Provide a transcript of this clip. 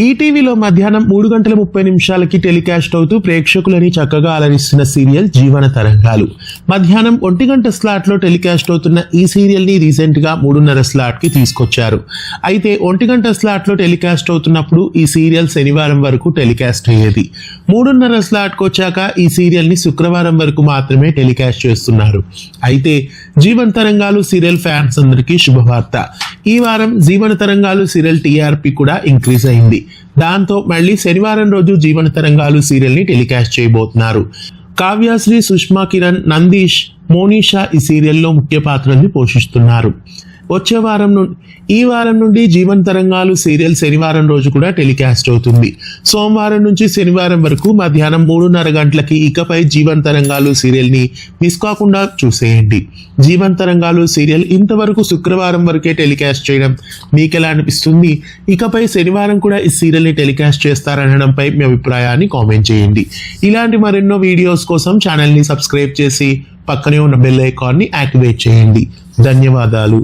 ఈటీవీలో మధ్యాహ్నం 3:30 టెలికాస్ట్ అవుతూ ప్రేక్షకులని చక్కగా అలరిస్తున్న సీరియల్ జీవన తరంగాలు. మధ్యాహ్నం 1 గంట స్లాట్లో టెలికాస్ట్ అవుతున్న ఈ సీరియల్ ని రీసెంట్ గా 3:30 స్లాట్ కి తీసుకొచ్చారు. అయితే 1 గంట స్లాట్లో టెలికాస్ట్ అవుతున్నప్పుడు ఈ సీరియల్ శనివారం వరకు టెలికాస్ట్ అయ్యేది. 3:30 స్లాట్ కు వచ్చాక ఈ సీరియల్ ని శుక్రవారం వరకు మాత్రమే టెలికాస్ట్ చేస్తున్నారు. అయితే జీవన తరంగాలు సీరియల్ ఫ్యాన్స్ అందరికీ శుభవార్త. ఈ వారం జీవన తరంగాలు సీరియల్ టీఆర్పీ కూడా ఇంక్రీజ్ అయింది. దాంతో మళ్ళీ శనివారం రోజు జీవన తరంగాలు సీరియల్ ని టెలికాస్ట్ చేయబోతున్నారు. కావ్యశ్రీ, సుష్మా కిరణ్, నందీష్, మోనిషా ఈ సీరియల్లో ముఖ్య పాత్రల్ని పోషిస్తున్నారు. ఈ వారం నుండి జీవన తరంగాలు సీరియల్ శనివారం రోజు కూడా టెలికాస్ట్ అవుతుంది. సోమవారం నుంచి శనివారం వరకు మధ్యాహ్నం 3:30 గంటలకి ఇకపై జీవన తరంగాలు సీరియల్ ని మిస్ కాకుండా చూసేయండి. జీవన తరంగాలు సీరియల్ ఇంతవరకు శుక్రవారం వరకే టెలికాస్ట్ చేయడం మీకెలా అనిపిస్తుంది? ఇకపై శనివారం కూడా ఈ సీరియల్ ని టెలికాస్ట్ చేస్తారనడంపై మీ అభిప్రాయాన్ని కామెంట్ చేయండి. ఇలాంటి మరెన్నో వీడియోస్ కోసం ఛానల్ ని సబ్స్క్రైబ్ చేసి పక్కనే ఉన్న బెల్ ఐకాన్ ని యాక్టివేట్ చేయండి. ధన్యవాదాలు.